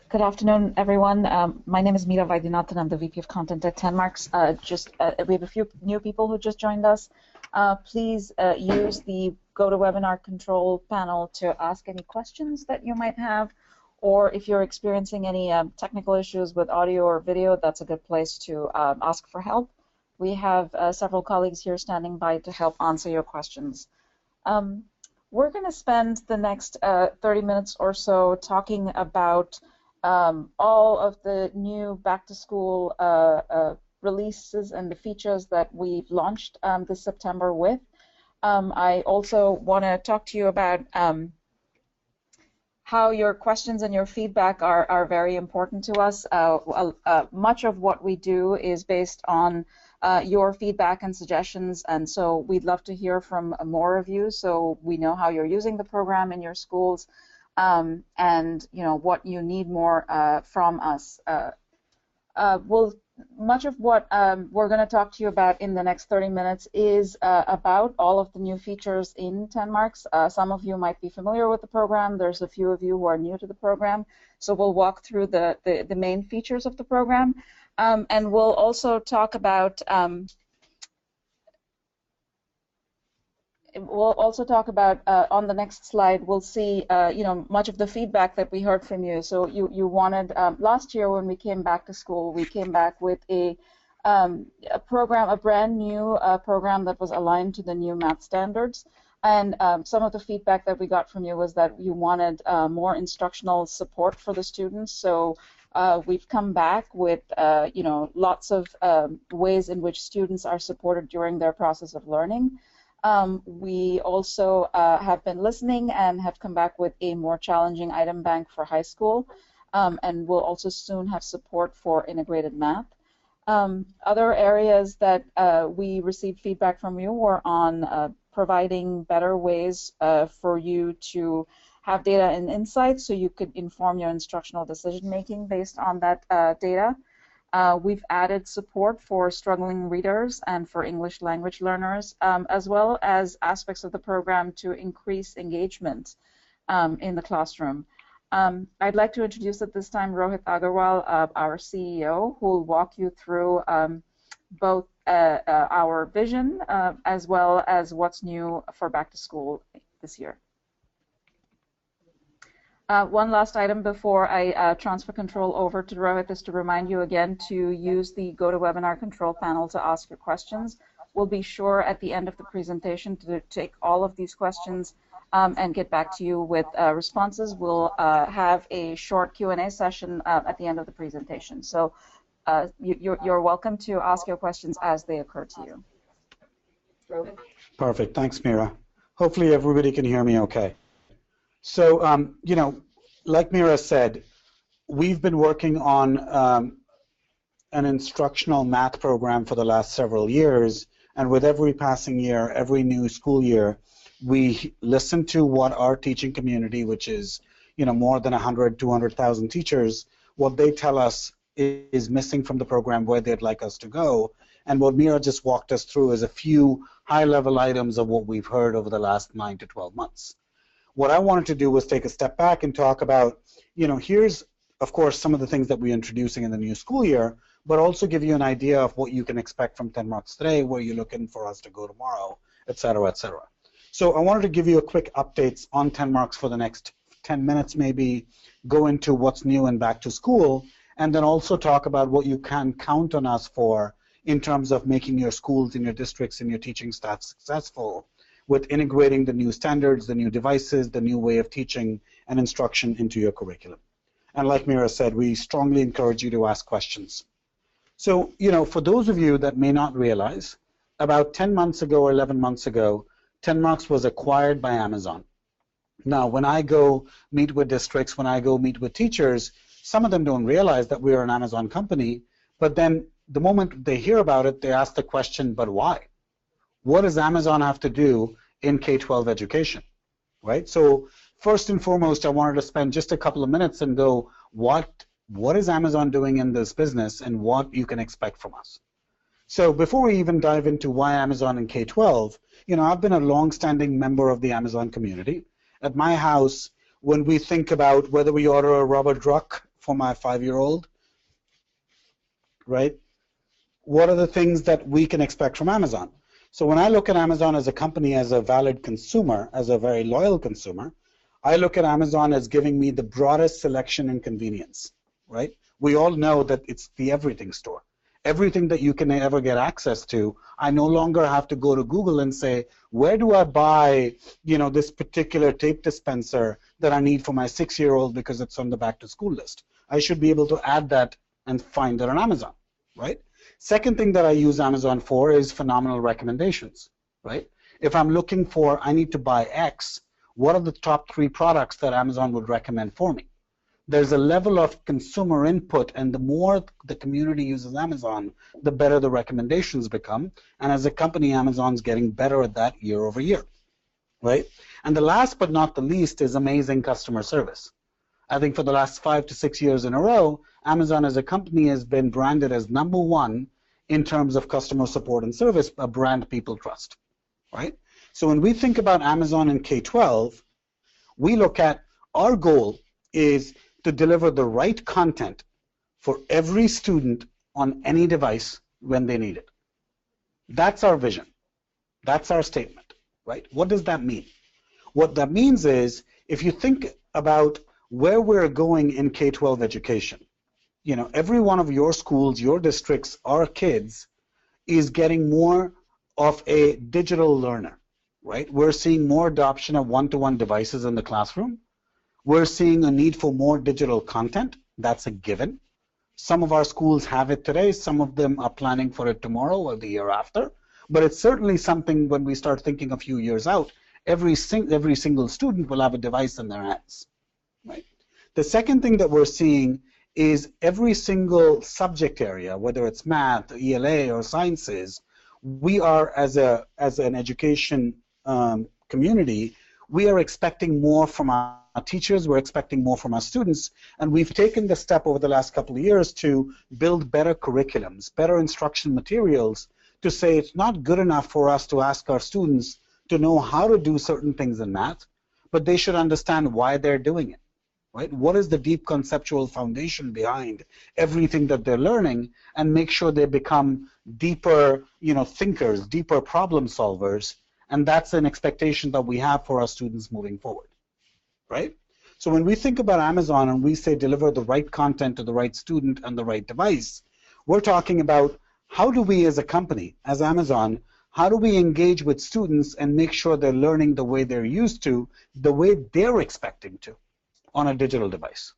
Good afternoon, everyone. My name is Meera Vaidyanathan. I'm the VP of Content at TenMarks. We have a few new people who just joined us. Please use the GoToWebinar control panel to ask any questions that you might have, or if you're experiencing any technical issues with audio or video, that's a good place to ask for help. We have several colleagues here standing by to help answer your questions. We're going to spend the next 30 minutes or so talking about all of the new back-to-school releases and the features that we've launched this September with. I also want to talk to you about how your questions and your feedback are very important to us. Much of what we do is based on your feedback and suggestions, and so we'd love to hear from more of you so we know how you're using the program in your schools. And what you need more from us. Much of what we're going to talk to you about in the next 30 minutes is about all of the new features in TenMarks. Some of you might be familiar with the program. There's a few of you who are new to the program. So we'll walk through the main features of the program, and we'll also talk about on the next slide, we'll see much of the feedback that we heard from you. So you wanted, last year when we came back to school, we came back with a program, a brand new program that was aligned to the new math standards. And some of the feedback that we got from you was that you wanted more instructional support for the students. So we've come back with lots of ways in which students are supported during their process of learning. We also have been listening and have come back with a more challenging item bank for high school, and we'll also soon have support for integrated math. Other areas that we received feedback from you were on providing better ways for you to have data and insights so you could inform your instructional decision making based on that data. We've added support for struggling readers and for English language learners, as well as aspects of the program to increase engagement in the classroom. I'd like to introduce at this time Rohit Agarwal, our CEO, who will walk you through both our vision as well as what's new for back to school this year. One last item before I transfer control over to Rohit is to remind you again to use the GoToWebinar control panel to ask your questions. We'll be sure at the end of the presentation to take all of these questions and get back to you with responses. We'll have a short Q&A session at the end of the presentation. So you're welcome to ask your questions as they occur to you. Rohit? Perfect. Thanks, Meera. Hopefully everybody can hear me okay. So, like Meera said, we've been working on an instructional math program for the last several years, and with every passing year, every new school year, we listen to what our teaching community, which is more than 200,000 teachers, what they tell us is missing from the program, where they'd like us to go. And what Meera just walked us through is a few high-level items of what we've heard over the last 9 to 12 months. What I wanted to do was take a step back and talk about, here's, of course, some of the things that we're introducing in the new school year, but also give you an idea of what you can expect from TenMarks today, where you're looking for us to go tomorrow, et cetera, et cetera. So I wanted to give you a quick updates on TenMarks for the next 10 minutes maybe, go into what's new and back to school, and then also talk about what you can count on us for in terms of making your schools and your districts and your teaching staff successful with integrating the new standards, the new devices, the new way of teaching and instruction into your curriculum. And like Meera said, we strongly encourage you to ask questions. So, for those of you that may not realize, about 10 months ago or 11 months ago, TenMarks was acquired by Amazon. Now, when I go meet with districts, when I go meet with teachers, some of them don't realize that we're an Amazon company, but then the moment they hear about it, they ask the question, but why? What does Amazon have to do in K-12 education, right? So first and foremost, I wanted to spend just a couple of minutes and go, what is Amazon doing in this business and what you can expect from us? So before we even dive into why Amazon and K-12, I've been a long-standing member of the Amazon community. At my house, when we think about whether we order a rubber duck for my 5-year-old, right? What are the things that we can expect from Amazon? So when I look at Amazon as a company, as a valid consumer, as a very loyal consumer, I look at Amazon as giving me the broadest selection and convenience, right? We all know that it's the everything store. Everything that you can ever get access to, I no longer have to go to Google and say, where do I buy, this particular tape dispenser that I need for my 6-year-old because it's on the back to school list. I should be able to add that and find it on Amazon, right? Second thing that I use Amazon for is phenomenal recommendations, right? If I'm looking for, I need to buy X, what are the top 3 products that Amazon would recommend for me? There's a level of consumer input, and the more the community uses Amazon, the better the recommendations become. And as a company, Amazon's getting better at that year over year, right? And the last but not the least is amazing customer service. I think for the last 5 to 6 years in a row, Amazon as a company has been branded as #1 in terms of customer support and service, a brand people trust, right? So when we think about Amazon and K-12, we look at our goal is to deliver the right content for every student on any device when they need it. That's our vision. That's our statement, right? What does that mean? What that means is, if you think about where we're going in K-12 education, every one of your schools, your districts, our kids is getting more of a digital learner, right? We're seeing more adoption of one-to-one devices in the classroom. We're seeing a need for more digital content. That's a given. Some of our schools have it today. Some of them are planning for it tomorrow or the year after. But it's certainly something when we start thinking a few years out, every single student will have a device in their hands, right? The second thing that we're seeing is every single subject area, whether it's math, ELA, or sciences, we are, as an education community, we are expecting more from our teachers, we're expecting more from our students, and we've taken the step over the last couple of years to build better curriculums, better instruction materials, to say it's not good enough for us to ask our students to know how to do certain things in math, but they should understand why they're doing it, right? What is the deep conceptual foundation behind everything that they're learning, and make sure they become deeper, thinkers, deeper problem solvers, and that's an expectation that we have for our students moving forward, right? So when we think about Amazon and we say deliver the right content to the right student and the right device, we're talking about how do we as a company, as Amazon, how do we engage with students and make sure they're learning the way they're used to, the way they're expecting to on a digital device,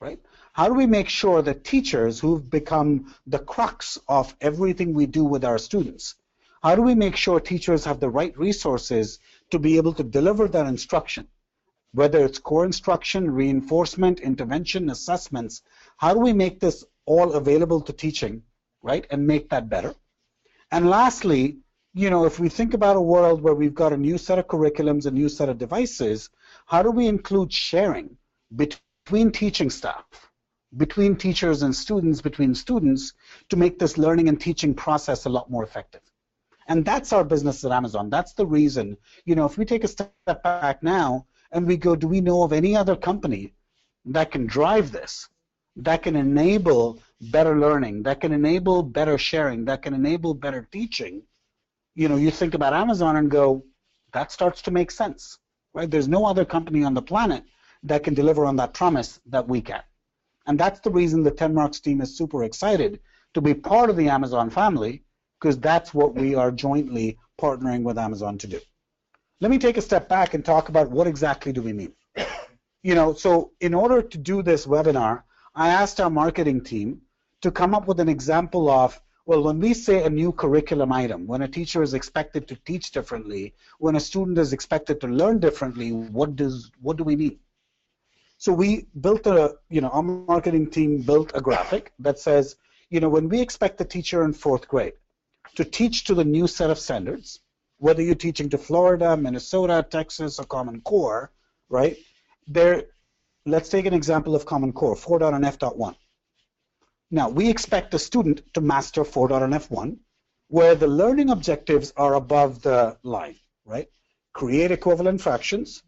right? How do we make sure that teachers who've become the crux of everything we do with our students, how do we make sure teachers have the right resources to be able to deliver that instruction, whether it's core instruction, reinforcement, intervention, assessments? How do we make this all available to teaching, right, and make that better? And lastly, if we think about a world where we've got a new set of curriculums, a new set of devices, how do we include sharing between teaching staff, between teachers and students, between students, to make this learning and teaching process a lot more effective? And that's our business at Amazon. That's the reason, if we take a step back now and we go, do we know of any other company that can drive this, that can enable better learning, that can enable better sharing, that can enable better teaching? You think about Amazon and go, that starts to make sense, right? There's no other company on the planet that can deliver on that promise that we can. And that's the reason the TenMarks team is super excited to be part of the Amazon family, because that's what we are jointly partnering with Amazon to do. Let me take a step back and talk about what exactly do we mean. So in order to do this webinar, I asked our marketing team to come up with an example of, well, when we say a new curriculum item, when a teacher is expected to teach differently, when a student is expected to learn differently, what do we mean? So we built our marketing team built a graphic that says, when we expect the teacher in 4th grade to teach to the new set of standards, whether you're teaching to Florida, Minnesota, Texas, or Common Core, right? Let's take an example of Common Core, 4.0 and F.1. Now, we expect a student to master 4.0 and F1, where the learning objectives are above the line, right? Create equivalent fractions,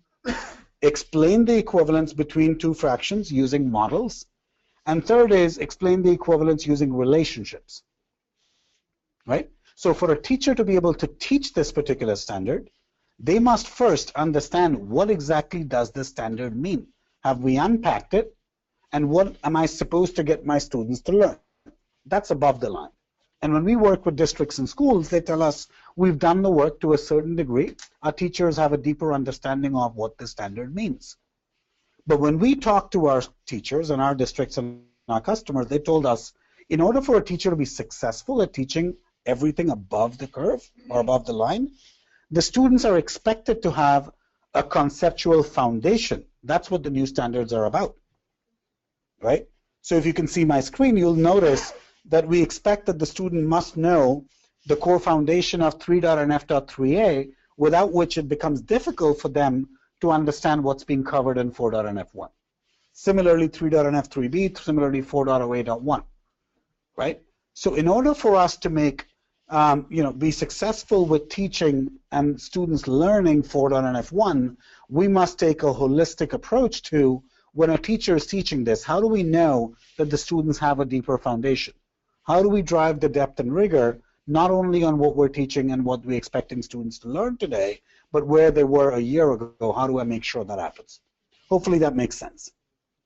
explain the equivalence between two fractions using models, And third is explain the equivalence using relationships, right? So for a teacher to be able to teach this particular standard, they must first understand what exactly does this standard mean. Have we unpacked it? And what am I supposed to get my students to learn? That's above the line. And when we work with districts and schools, they tell us we've done the work to a certain degree. Our teachers have a deeper understanding of what the standard means. But when we talk to our teachers and our districts and our customers, they told us in order for a teacher to be successful at teaching everything above the curve or above the line, the students are expected to have a conceptual foundation. That's what the new standards are about, right? So if you can see my screen, you'll notice that we expect that the student must know the core foundation of 3. and F.3a, without which it becomes difficult for them to understand what's being covered in 4. and F1. Similarly, 3. and F3b, similarly 4.08.1, right? So in order for us to make, be successful with teaching and students learning 4. and F1, we must take a holistic approach to when a teacher is teaching this, how do we know that the students have a deeper foundation? How do we drive the depth and rigor, not only on what we're teaching and what we're expecting students to learn today, but where they were a year ago? How do I make sure that happens? Hopefully that makes sense,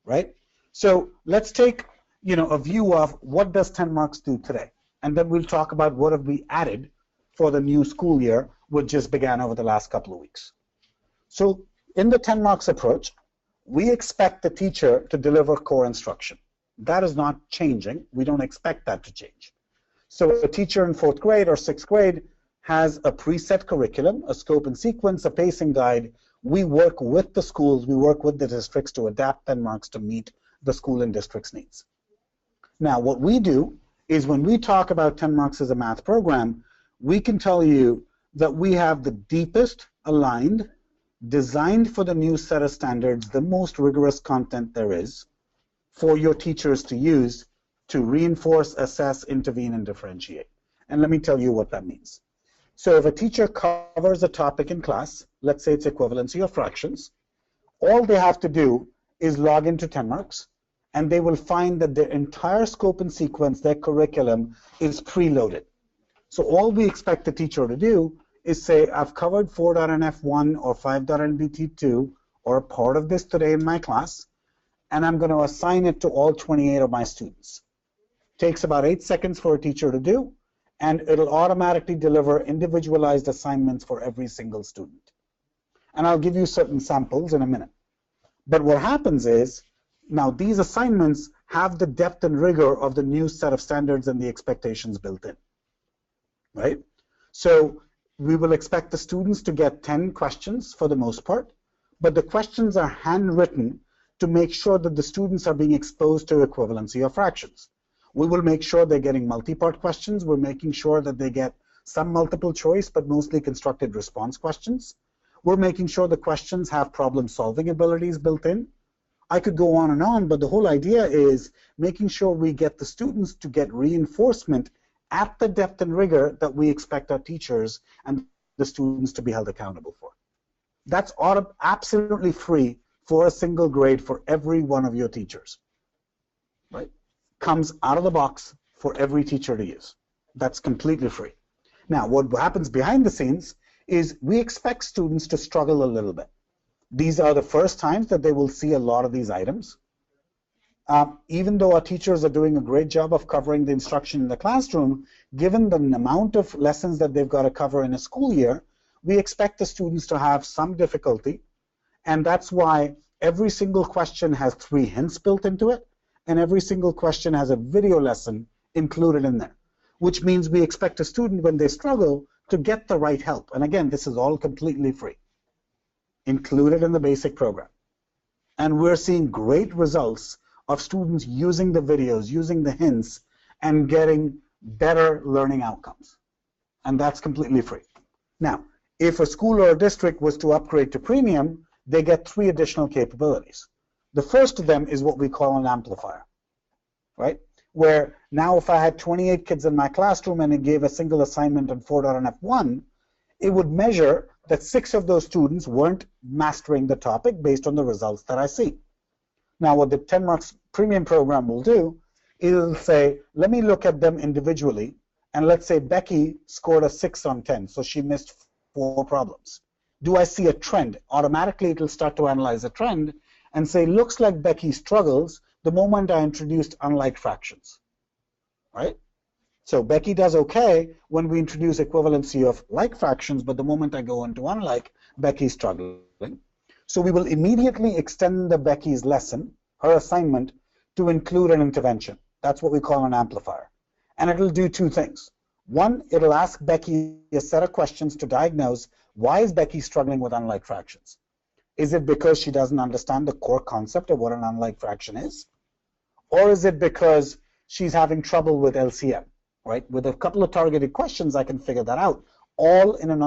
right? So let's take a view of what does TenMarks do today, and then we'll talk about what have we added for the new school year, which just began over the last couple of weeks. So in the TenMarks approach, we expect the teacher to deliver core instruction. That is not changing. We don't expect that to change. So a teacher in 4th grade or 6th grade has a preset curriculum, a scope and sequence, a pacing guide. We work with the schools, we work with the districts to adapt TenMarks to meet the school and district's needs. Now, what we do is when we talk about TenMarks as a math program, we can tell you that we have the deepest aligned, designed for the new set of standards, the most rigorous content there is for your teachers to use to reinforce, assess, intervene, and differentiate. And let me tell you what that means. So if a teacher covers a topic in class, let's say it's equivalency of fractions, all they have to do is log into TenMarks, and they will find that their entire scope and sequence, their curriculum, is preloaded. So all we expect the teacher to do is say, I've covered 4. and F1 or 5. and BT2 or a part of this today in my class, and I'm going to assign it to all 28 of my students. Takes about 8 seconds for a teacher to do, and it'll automatically deliver individualized assignments for every single student. And I'll give you certain samples in a minute. But what happens is, now these assignments have the depth and rigor of the new set of standards and the expectations built in, right? So we will expect the students to get 10 questions for the most part, but the questions are handwritten to make sure that the students are being exposed to equivalency of fractions. We will make sure they're getting multi-part questions. We're making sure that they get some multiple choice, but mostly constructed response questions. We're making sure the questions have problem-solving abilities built in. I could go on, but the whole idea is making sure we get the students to get reinforcement at the depth and rigor that we expect our teachers and the students to be held accountable for. That's absolutely free for a single grade for every one of your teachers, right? Comes out of the box for every teacher to use. That's completely free. Now, what happens behind the scenes is we expect students to struggle a little bit. These are the first times that they will see a lot of these items. Even though our teachers are doing a great job of covering the instruction in the classroom, given the amount of lessons that they've got to cover in a school year, we expect the students to have some difficulty, and that's why every single question has 3 hints built into it, and every single question has a video lesson included in there, which means we expect a student, when they struggle, to get the right help. And again, this is all completely free, included in the basic program. And we're seeing great results of students using the videos, using the hints, and getting better learning outcomes. And that's completely free. Now, if a school or a district was to upgrade to premium, they get 3 additional capabilities. The first of them is what we call an amplifier, right? Where now if I had 28 kids in my classroom and it gave a single assignment on 4. and F1, it would measure that 6 of those students weren't mastering the topic based on the results that I see. Now, what the TenMarks premium program will do, it'll say, let me look at them individually, and let's say Becky scored a 6 on 10, so she missed 4 problems. Do I see a trend? Automatically, it'll start to analyze a trend and say, looks like Becky struggles the moment I introduced unlike fractions, right? So Becky does okay when we introduce equivalency of like fractions, but the moment I go into unlike, Becky's struggling. So we will immediately extend the Becky's lesson, her assignment, to include an intervention. That's what we call an amplifier. And it'll do 2 things. One, it'll ask Becky a set of questions to diagnose why is Becky struggling with unlike fractions. Is it because she doesn't understand the core concept of what an unlike fraction is? Or is it because she's having trouble with LCM, right? With a couple of targeted questions, I can figure that out, all in an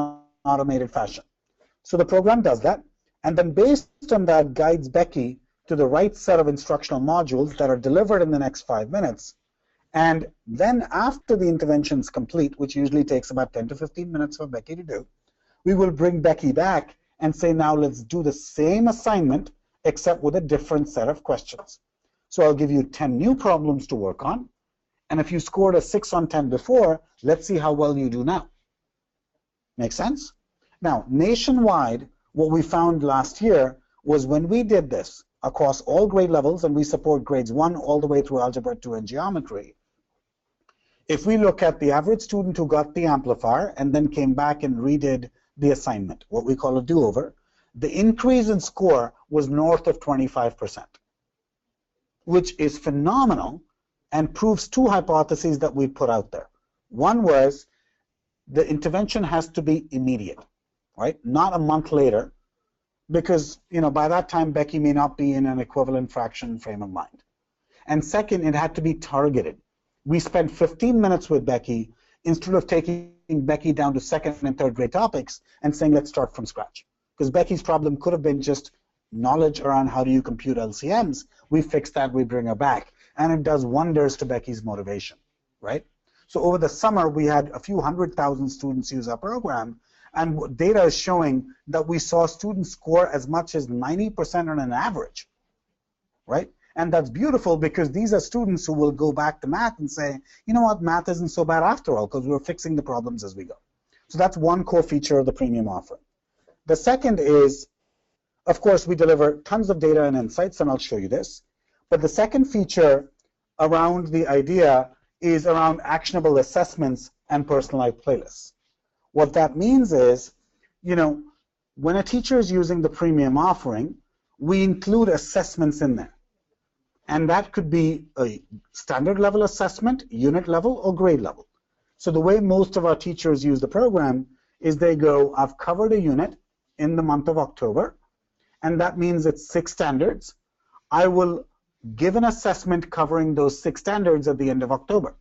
automated fashion. So the program does that, and then based on that guides Becky to the right set of instructional modules that are delivered in the next 5 minutes. And then after the intervention is complete, which usually takes about 10 to 15 minutes for Becky to do, we will bring Becky back and say, now let's do the same assignment except with a different set of questions. So I'll give you 10 new problems to work on, and if you scored a 6 on 10 before, let's see how well you do now. Make sense? Now, nationwide, what we found last year was when we did this across all grade levels, and we support grades 1 all the way through Algebra 2 and Geometry, if we look at the average student who got the amplifier and then came back and redid the assignment, what we call a do-over, the increase in score was north of 25%, which is phenomenal and proves 2 hypotheses that we put out there. One was the intervention has to be immediate, right? Not a month later, because by that time Becky may not be in an equivalent fraction frame of mind. And second, it had to be targeted. We spent 15 minutes with Becky instead of taking Becky down to 2nd and 3rd grade topics and saying let's start from scratch. Because Becky's problem could have been just knowledge around how do you compute LCMs. We fix that, we bring her back, and it does wonders to Becky's motivation, right? So over the summer, we had a few 100,000 students use our program, and data is showing that we saw students score as much as 90% on an average, right? And that's beautiful because these are students who will go back to math and say, you know what, math isn't so bad after all because we're fixing the problems as we go. So that's one core feature of the premium offering. The second is, of course, we deliver tons of data and insights, and I'll show you this. But the second feature around the idea is around actionable assessments and personalized playlists. What that means is, when a teacher is using the premium offering, we include assessments in there. And that could be a standard level assessment, unit level, or grade level. So the way most of our teachers use the program is they go, I've covered a unit in the month of October, and that means it's 6 standards. I will give an assessment covering those 6 standards at the end of October.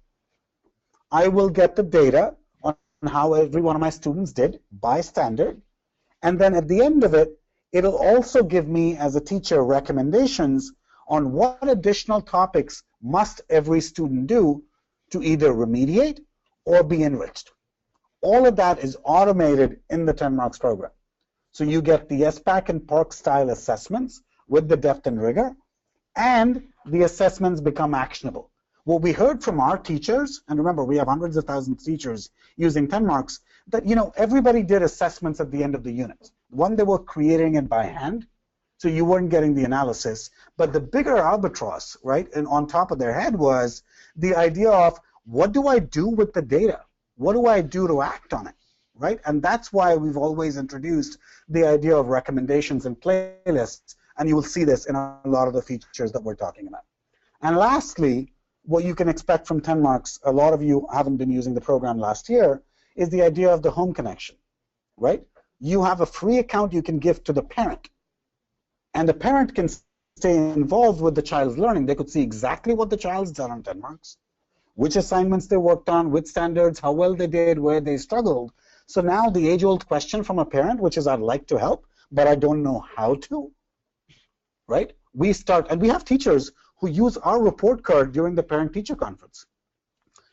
I will get the data on how every one of my students did by standard, and then at the end of it, it'll also give me, as a teacher, recommendations on what additional topics must every student do to either remediate or be enriched. All of that is automated in the TenMarks program. So you get the SPAC and PARC style assessments with the depth and rigor, and the assessments become actionable. What we heard from our teachers, and remember we have hundreds of thousands of teachers using TenMarks, that everybody did assessments at the end of the unit. One, they were creating it by hand, so you weren't getting the analysis. But the bigger albatross, right, and on top of their head was the idea of what do I do with the data? What do I do to act on it, right? And that's why we've always introduced the idea of recommendations and playlists, and you will see this in a lot of the features that we're talking about. And lastly, what you can expect from TenMarks, a lot of you haven't been using the program last year, is the idea of the home connection, right? You have a free account you can give to the parent, and the parent can stay involved with the child's learning. They could see exactly what the child's done on TenMarks, which assignments they worked on, which standards, how well they did, where they struggled. So now the age-old question from a parent, which is I'd like to help, but I don't know how to, right? We start, and we have teachers who use our report card during the parent-teacher conference.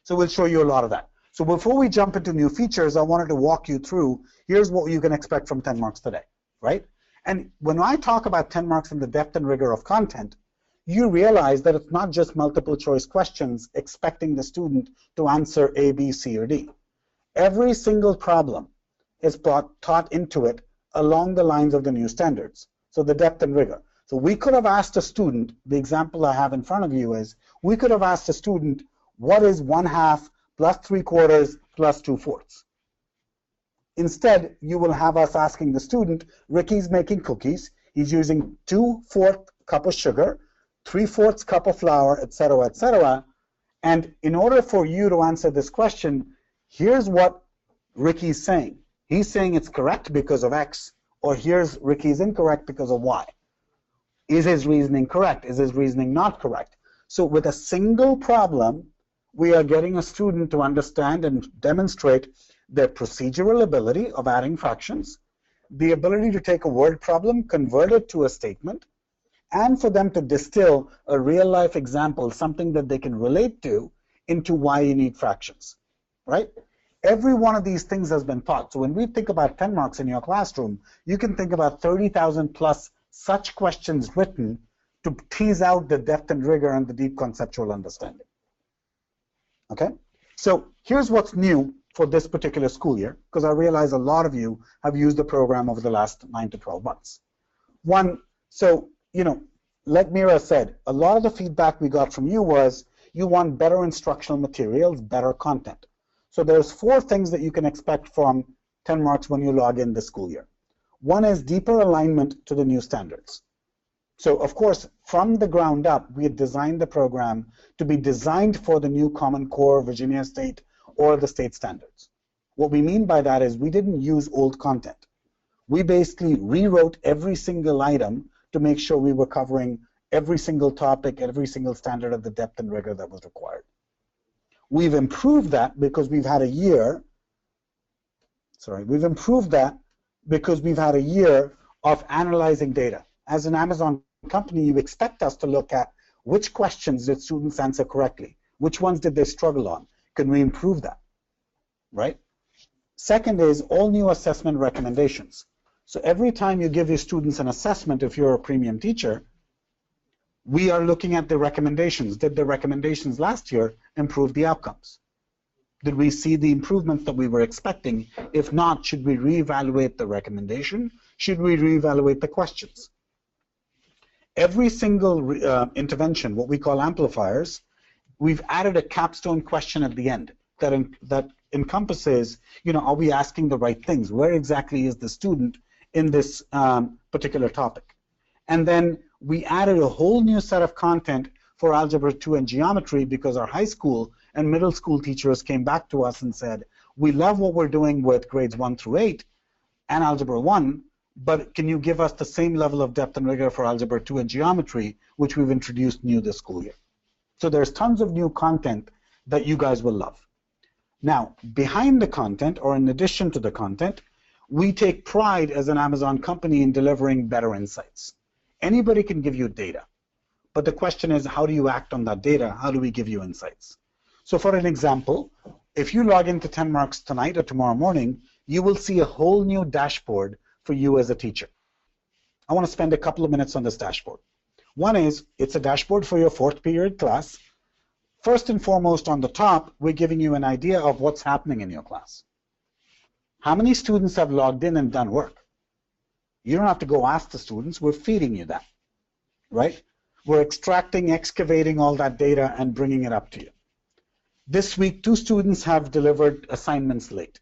So we'll show you a lot of that. So before we jump into new features, I wanted to walk you through, here's what you can expect from TenMarks today, right? And when I talk about TenMarks and the depth and rigor of content, you realize that it's not just multiple choice questions expecting the student to answer A, B, C, or D. Every single problem is taught into it along the lines of the new standards. So the depth and rigor. So we could have asked a student, the example I have in front of you is, we could have asked a student, what is 1/2 plus 3/4 plus 2/4? Instead, you will have us asking the student, Ricky's making cookies. He's using 2/4 cup of sugar, 3/4 cup of flour, etc., etc. And in order for you to answer this question, here's what Ricky's saying. He's saying it's correct because of X, or here's Ricky's incorrect because of Y. Is his reasoning correct? Is his reasoning not correct? So with a single problem, we are getting a student to understand and demonstrate their procedural ability of adding fractions, the ability to take a word problem, convert it to a statement, and for them to distill a real-life example, something that they can relate to, into why you need fractions, right? Every one of these things has been taught. So when we think about TenMarks in your classroom, you can think about 30,000 plus such questions written to tease out the depth and rigor and the deep conceptual understanding. Okay? So here's what's new for this particular school year, because I realize a lot of you have used the program over the last 9 to 12 months. One, so, like Meera said, a lot of the feedback we got from you was you want better instructional materials, better content. So there's 4 things that you can expect from TenMarks when you log in this school year. One is deeper alignment to the new standards. So of course, from the ground up, we had designed the program to be designed for the new Common Core, Virginia State, or the state standards. What we mean by that is we didn't use old content. We basically rewrote every single item to make sure we were covering every single topic, every single standard of the depth and rigor that was required. We've improved that because we've had a year, of analyzing data. As an Amazon company, you expect us to look at which questions did students answer correctly, which ones did they struggle on, can we improve that, right? Second is all new assessment recommendations. So every time you give your students an assessment, if you're a premium teacher, we are looking at the recommendations. Did the recommendations last year improve the outcomes? Did we see the improvements that we were expecting? If not, should we reevaluate the recommendation? Should we reevaluate the questions? Every single intervention, what we call amplifiers, we've added a capstone question at the end that encompasses, are we asking the right things? Where exactly is the student in this particular topic? And then we added a whole new set of content for Algebra 2 and Geometry because our high school and middle school teachers came back to us and said, we love what we're doing with grades 1 through 8 and Algebra 1, but can you give us the same level of depth and rigor for Algebra 2 and Geometry, which we've introduced new this school year? So there's tons of new content that you guys will love. Now, behind the content, or in addition to the content, we take pride as an Amazon company in delivering better insights. Anybody can give you data, but the question is, how do you act on that data? How do we give you insights? So for an example, if you log into TenMarks tonight or tomorrow morning, you will see a whole new dashboard for you as a teacher. I want to spend a couple of minutes on this dashboard. One is, it's a dashboard for your 4th period class. First and foremost, on the top, we're giving you an idea of what's happening in your class. How many students have logged in and done work? You don't have to go ask the students, we're feeding you that, right? We're extracting, excavating all that data and bringing it up to you. This week, 2 students have delivered assignments late.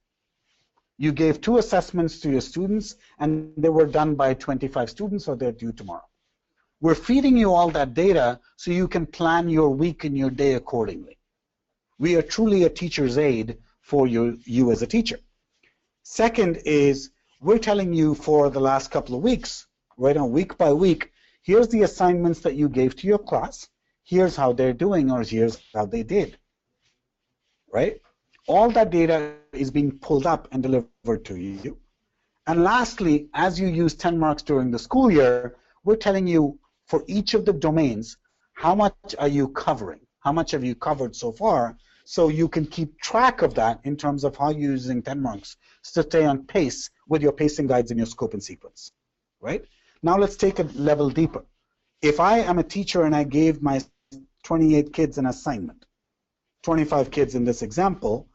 You gave 2 assessments to your students, and they were done by 25 students, or they're due tomorrow. We're feeding you all that data so you can plan your week and your day accordingly. We are truly a teacher's aid for you as a teacher. Second is, we're telling you for the last couple of weeks, right now, week by week, here's the assignments that you gave to your class, here's how they're doing, or here's how they did, right? All that data is being pulled up and delivered to you. And lastly, as you use TenMarks during the school year, we're telling you for each of the domains, how much are you covering? How much have you covered so far? So you can keep track of that in terms of how you're using TenMarks to stay on pace with your pacing guides and your scope and sequence, right? Now let's take a level deeper. If I am a teacher and I gave my 28 kids an assignment, 25 kids in this example,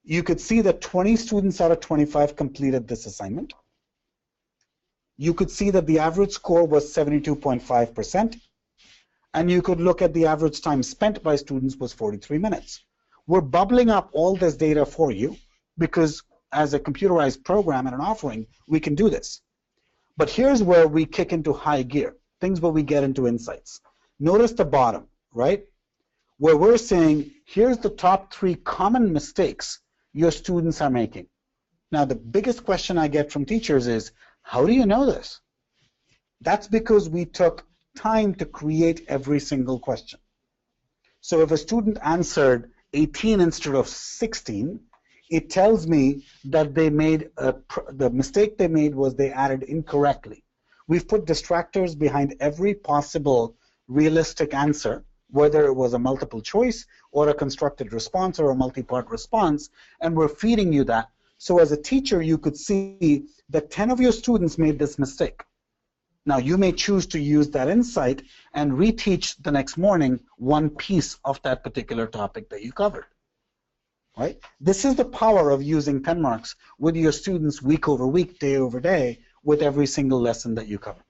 you could see that 20 students out of 25 completed this assignment. You could see that the average score was 72.5%, and you could look at the average time spent by students was 43 minutes. We're bubbling up all this data for you because as a computerized program and an offering, we can do this. But here's where we kick into high gear, things where we get into insights. Notice the bottom, right? Where we're saying, here's the top 3 common mistakes your students are making. Now, the biggest question I get from teachers is, how do you know this? That's because we took time to create every single question. So if a student answered 18 instead of 16, it tells me that they made the mistake they made was they added incorrectly. We've put distractors behind every possible realistic answer, whether it was a multiple choice or a constructed response or a multi-part response, and we're feeding you that. So as a teacher, you could see that 10 of your students made this mistake. Now, you may choose to use that insight and reteach the next morning one piece of that particular topic that you covered. Right? This is the power of using TenMarks with your students week over week, day over day, with every single lesson that you cover.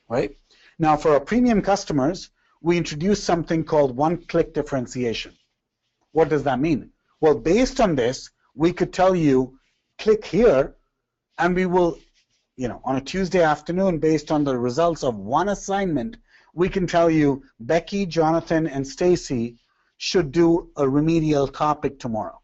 Right? Now, for our premium customers, we introduced something called one-click differentiation. What does that mean? Well, based on this, we could tell you, click here, and we will, on a Tuesday afternoon, based on the results of one assignment, we can tell you Becky, Jonathan, and Stacy should do a remedial topic tomorrow.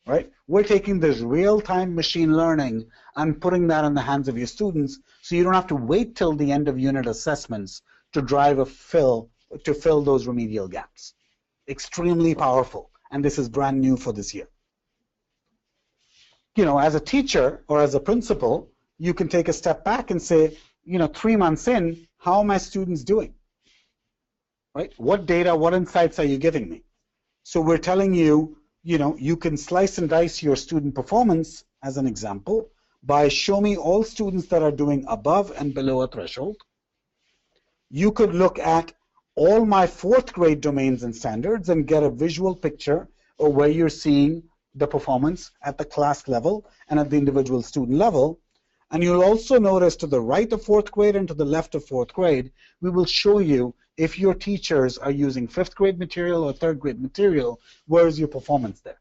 Right? We're taking this real-time machine learning and putting that in the hands of your students, so you don't have to wait till the end of unit assessments to fill those remedial gaps. Extremely powerful, and this is brand new for this year. As a teacher or as a principal, you can take a step back and say, 3 months in, how are my students doing? Right? What data, what insights are you giving me? So we're telling you, you can slice and dice your student performance, as an example, by show me all students that are doing above and below a threshold. You could look at all my 4th grade domains and standards and get a visual picture of where you're seeing the performance at the class level and at the individual student level. And you'll also notice to the right of 4th grade and to the left of 4th grade, we will show you if your teachers are using 5th grade material or 3rd grade material, where is your performance there,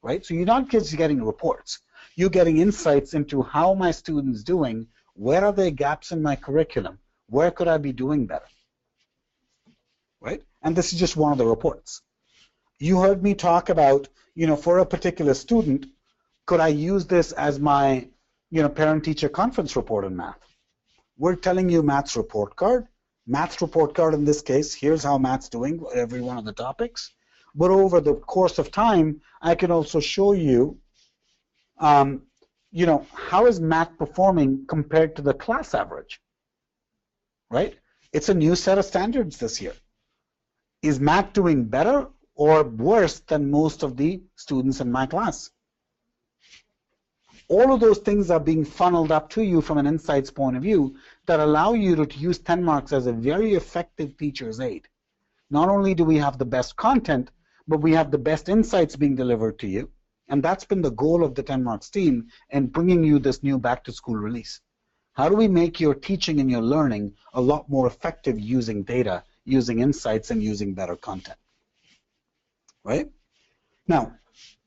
right? So you're not just getting reports. You're getting insights into how my students doing, where are there gaps in my curriculum, where could I be doing better, right? And this is just one of the reports. You heard me talk about, for a particular student, could I use this as my, parent-teacher conference report in math? We're telling you Math's report card. Math's report card in this case, here's how Math's doing every one of the topics. But over the course of time, I can also show you, how is Math performing compared to the class average, right? It's a new set of standards this year. Is Math doing better or worse than most of the students in my class? All of those things are being funneled up to you from an insights point of view that allow you to use TenMarks as a very effective teacher's aid. Not only do we have the best content, but we have the best insights being delivered to you. And that's been the goal of the TenMarks team in bringing you this new back-to-school release. How do we make your teaching and your learning a lot more effective using data, using insights, and using better content? Right? Now,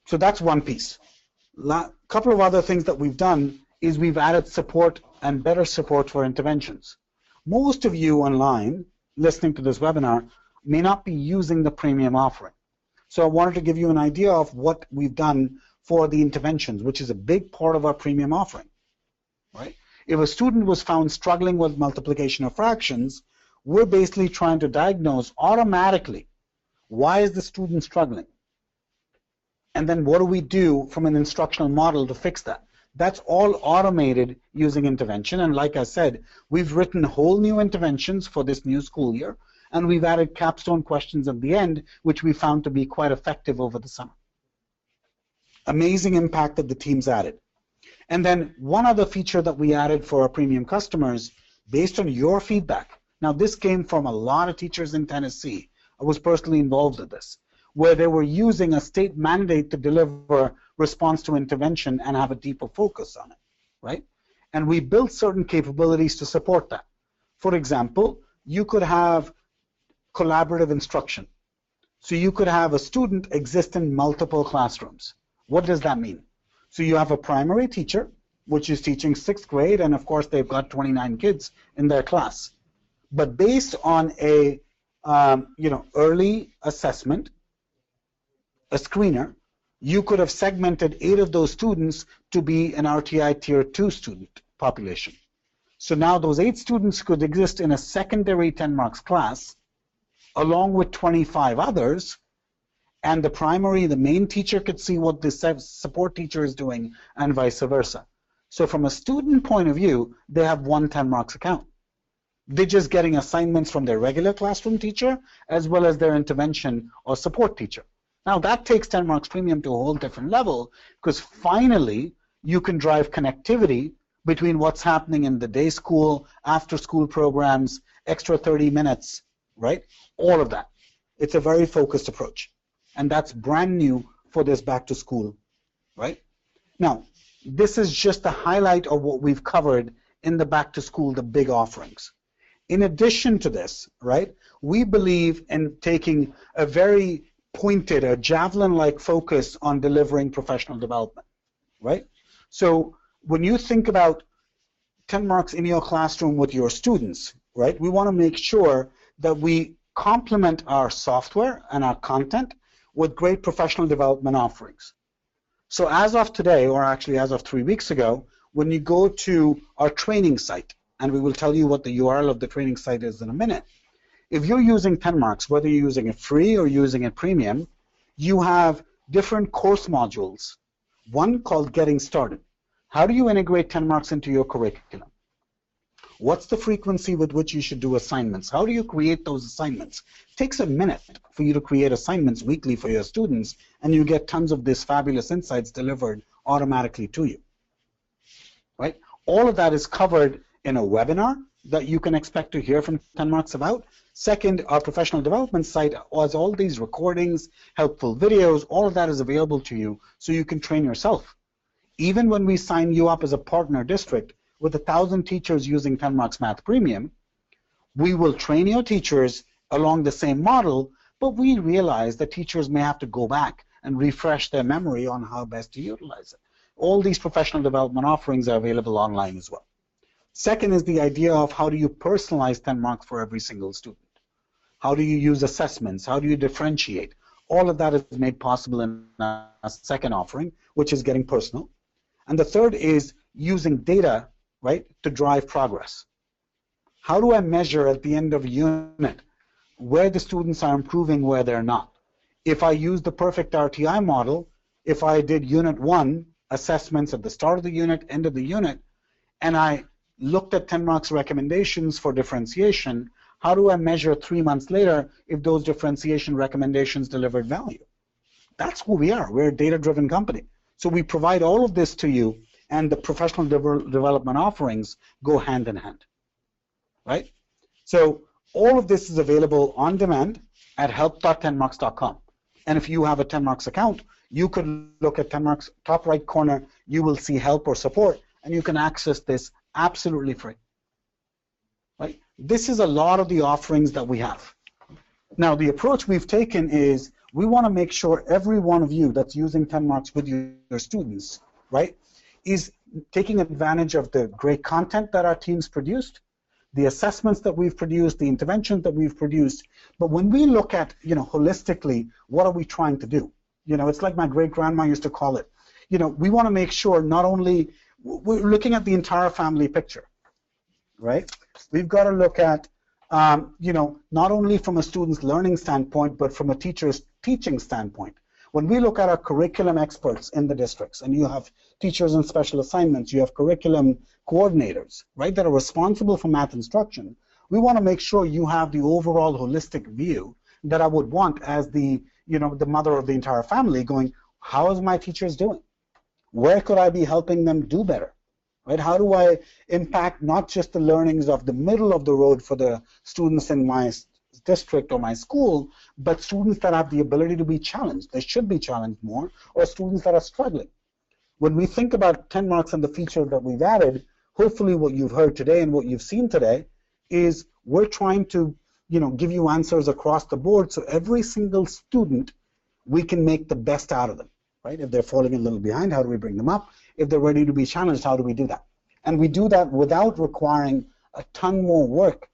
so that's one piece. A couple of other things that we've done is we've added support and better support for interventions. Most of you online listening to this webinar may not be using the premium offering. So I wanted to give you an idea of what we've done for the interventions, which is a big part of our premium offering. Right? If a student was found struggling with multiplication of fractions, we're basically trying to diagnose automatically why is the student struggling. And then what do we do from an instructional model to fix that? That's all automated using intervention. And like I said, we've written whole new interventions for this new school year, and we've added capstone questions at the end, which we found to be quite effective over the summer. Amazing impact that the team's added. And then one other feature that we added for our premium customers, based on your feedback, Now, this came from a lot of teachers in Tennessee. I was personally involved in this, where they were using a state mandate to deliver response to intervention and have a deeper focus on it, right? And we built certain capabilities to support that. For example, you could have collaborative instruction. So you could have a student exist in multiple classrooms. What does that mean? So you have a primary teacher, which is teaching 6th grade, and of course they've got 29 kids in their class. But based on a early assessment, a screener, you could have segmented 8 of those students to be an RTI Tier 2 student population. So now those 8 students could exist in a secondary TenMarks class along with 25 others, and the primary, the main teacher could see what the support teacher is doing and vice versa. So from a student point of view, they have one TenMarks account. They're just getting assignments from their regular classroom teacher as well as their intervention or support teacher. Now that takes TenMarks Premium to a whole different level, because finally you can drive connectivity between what's happening in the day school, after school programs, extra 30 minutes, right? All of that. It's a very focused approach. And that's brand new for this back to school, right? Now, this is just a highlight of what we've covered in the back to school, the big offerings. In addition to this, right, we believe in taking a very pointed, a javelin-like focus on delivering professional development, right? So when you think about TenMarks in your classroom with your students, right, we want to make sure that we complement our software and our content with great professional development offerings. So as of today, or actually as of 3 weeks ago, when you go to our training site, and we will tell you what the URL of the training site is in a minute, if you're using TenMarks, whether you're using it free or using it premium, you have different course modules. One called Getting Started. How do you integrate TenMarks into your curriculum? What's the frequency with which you should do assignments? How do you create those assignments? It takes a minute for you to create assignments weekly for your students, and you get tons of these fabulous insights delivered automatically to you, right? All of that is covered in a webinar that you can expect to hear from TenMarks about. Second, our professional development site has all these recordings, helpful videos, all of that is available to you so you can train yourself. Even when we sign you up as a partner district with 1,000 teachers using TenMarks Math Premium, we will train your teachers along the same model, but we realize that teachers may have to go back and refresh their memory on how best to utilize it. All these professional development offerings are available online as well. Second is the idea of how do you personalize TenMarks for every single student? How do you use assessments? How do you differentiate? All of that is made possible in a second offering, which is Getting Personal. And the third is using data, right, to drive progress. How do I measure at the end of a unit where the students are improving, where they're not? If I use the perfect RTI model, if I did Unit 1 assessments at the start of the unit, end of the unit, and I looked at TenMarks recommendations for differentiation, how do I measure 3 months later if those differentiation recommendations delivered value? That's who we are. We're a data-driven company. So we provide all of this to you, and the professional development offerings go hand in hand, right? So all of this is available on demand at help.tenmarks.com. And if you have a TenMarks account, you could look at TenMarks top right corner, you will see help or support, and you can access this absolutely free, right? This is a lot of the offerings that we have. Now, the approach we've taken is we want to make sure every one of you that's using TenMarks with your students, right, is taking advantage of the great content that our teams produced, the assessments that we've produced, the interventions that we've produced. But when we look at, holistically, what are we trying to do? It's like my great-grandma used to call it. We want to make sure not only we're looking at the entire family picture, right? We've got to look at, not only from a student's learning standpoint, but from a teacher's teaching standpoint. When we look at our curriculum experts in the districts, and you have teachers in special assignments, you have curriculum coordinators, right, that are responsible for math instruction, we want to make sure you have the overall holistic view that I would want as the, the mother of the entire family going, how is my teachers doing? Where could I be helping them do better, right? How do I impact not just the learnings of the middle of the road for the students in my district or my school, but students that have the ability to be challenged. They should be challenged more, or students that are struggling. When we think about TenMarks and the feature that we've added, hopefully what you've heard today and what you've seen today is we're trying to, give you answers across the board, so every single student, we can make the best out of them, right? If they're falling a little behind, how do we bring them up? If they're ready to be challenged, how do we do that? And we do that without requiring a ton more work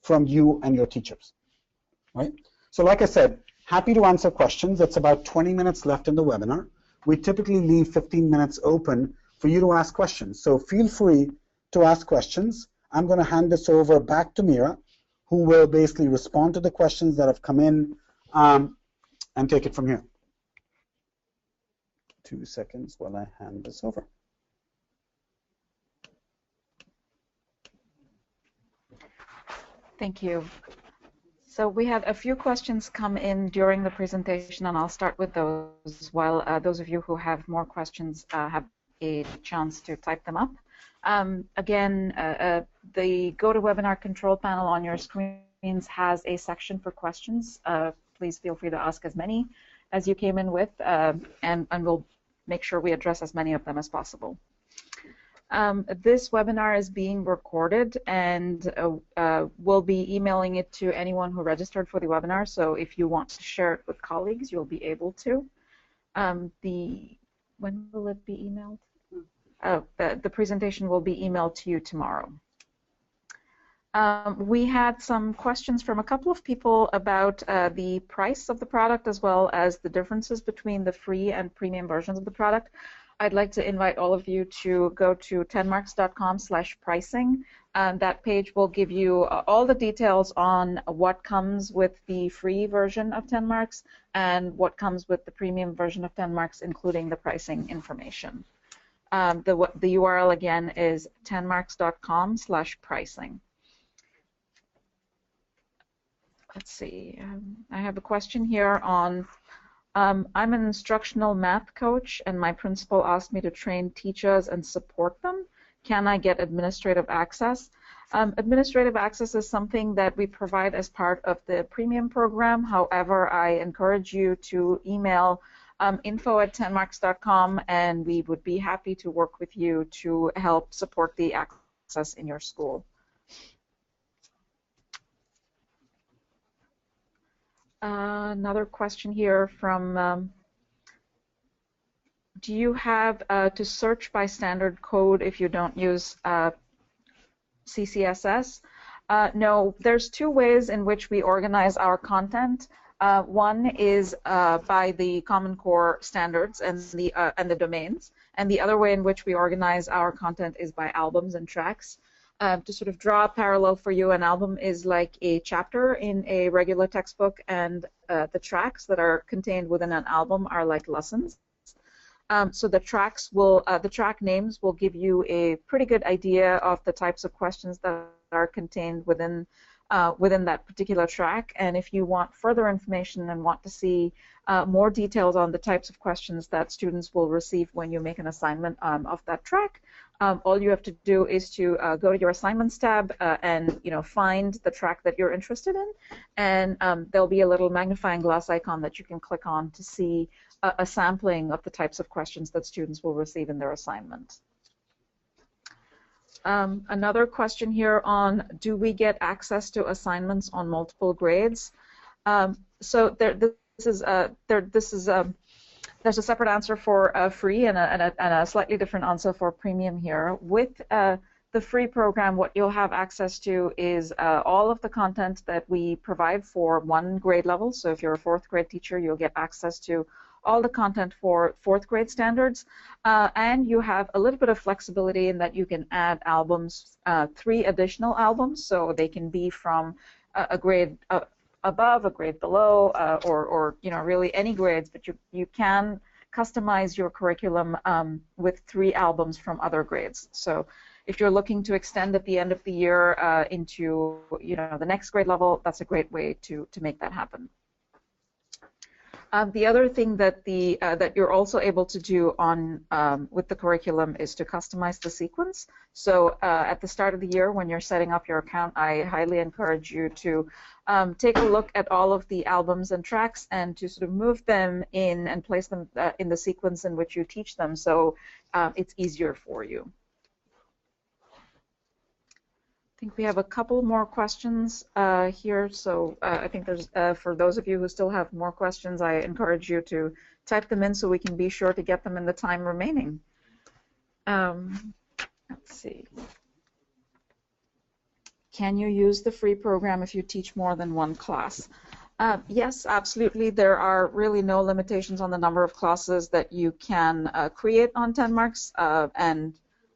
from you and your teachers, right? So like I said, happy to answer questions. It's about 20 minutes left in the webinar. We typically leave 15 minutes open for you to ask questions. So feel free to ask questions. I'm going to hand this over back to Meera, who will basically respond to the questions that have come in and take it from here. 2 seconds while I hand this over. Thank you. So we had a few questions come in during the presentation, and I'll start with those while those of you who have more questions have a chance to type them up. Again, the GoToWebinar control panel on your screens has a section for questions. Please feel free to ask as many as you came in with, and we'll make sure we address as many of them as possible. This webinar is being recorded, and we'll be emailing it to anyone who registered for the webinar. So if you want to share it with colleagues, you'll be able to. When will it be emailed? The presentation will be emailed to you tomorrow. We had some questions from a couple of people about the price of the product, as well as the differences between the free and premium versions of the product. I'd like to invite all of you to go to tenmarks.com/pricing. That page will give you all the details on what comes with the free version of TenMarks and what comes with the premium version of TenMarks, including the pricing information. The URL again is tenmarks.com/pricing. Let's see. I have a question here on, I'm an instructional math coach, and my principal asked me to train teachers and support them. Can I get administrative access? Administrative access is something that we provide as part of the premium program. However, I encourage you to email info@tenmarks.com, and we would be happy to work with you to help support the access in your school. Another question here from, do you have to search by standard code if you don't use CCSS? No, there's two ways in which we organize our content. One is by the Common Core standards and the domains, and the other way in which we organize our content is by albums and tracks. To sort of draw a parallel for you, an album is like a chapter in a regular textbook, and the tracks that are contained within an album are like lessons. So the tracks will, the track names will give you a pretty good idea of the types of questions that are contained within that particular track. And if you want further information and want to see more details on the types of questions that students will receive when you make an assignment of that track, all you have to do is to go to your assignments tab and find the track that you're interested in, and there'll be a little magnifying glass icon that you can click on to see a sampling of the types of questions that students will receive in their assignment. Another question here on, do we get access to assignments on multiple grades? So there's a separate answer for free and a slightly different answer for premium here. With the free program, what you'll have access to is all of the content that we provide for one grade level. So if you're a 4th grade teacher, you'll get access to all the content for 4th grade standards, and you have a little bit of flexibility in that you can add albums, 3 additional albums, so they can be from a grade above, a grade below, or really any grades, but you can customize your curriculum with 3 albums from other grades. So if you're looking to extend at the end of the year into the next grade level, that's a great way to make that happen. The other thing that that you're also able to do on with the curriculum is to customize the sequence. So at the start of the year, when you're setting up your account, I highly encourage you to take a look at all of the albums and tracks and to sort of move them in and place them in the sequence in which you teach them, so it's easier for you. I think we have a couple more questions here, so I think there's, for those of you who still have more questions, I encourage you to type them in so we can be sure to get them in the time remaining. Let's see. Can you use the free program if you teach more than one class? Yes, absolutely. There are really no limitations on the number of classes that you can create on TenMarks, and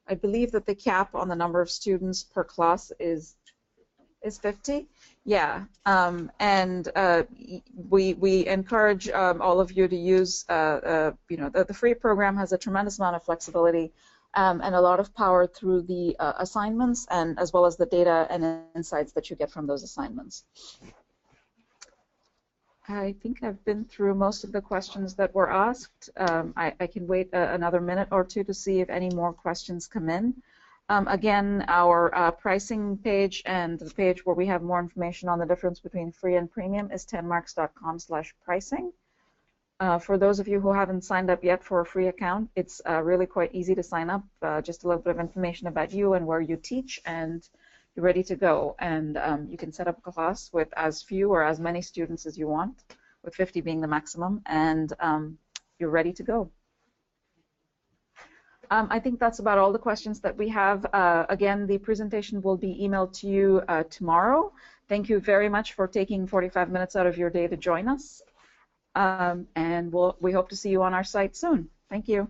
I believe that the cap on the number of students per class is 50. Yeah, and we encourage all of you to use. The free program has a tremendous amount of flexibility and a lot of power through the assignments, and as well as the data and insights that you get from those assignments. I think I've been through most of the questions that were asked. I can wait another minute or two to see if any more questions come in. Again, our pricing page and the page where we have more information on the difference between free and premium is tenmarks.com/pricing. For those of you who haven't signed up yet for a free account, it's really quite easy to sign up. Just a little bit of information about you and where you teach, and you're ready to go. And you can set up a class with as few or as many students as you want, with 50 being the maximum, and you're ready to go. I think that's about all the questions that we have. Again, the presentation will be emailed to you tomorrow. Thank you very much for taking 45 minutes out of your day to join us. And we hope to see you on our site soon. Thank you.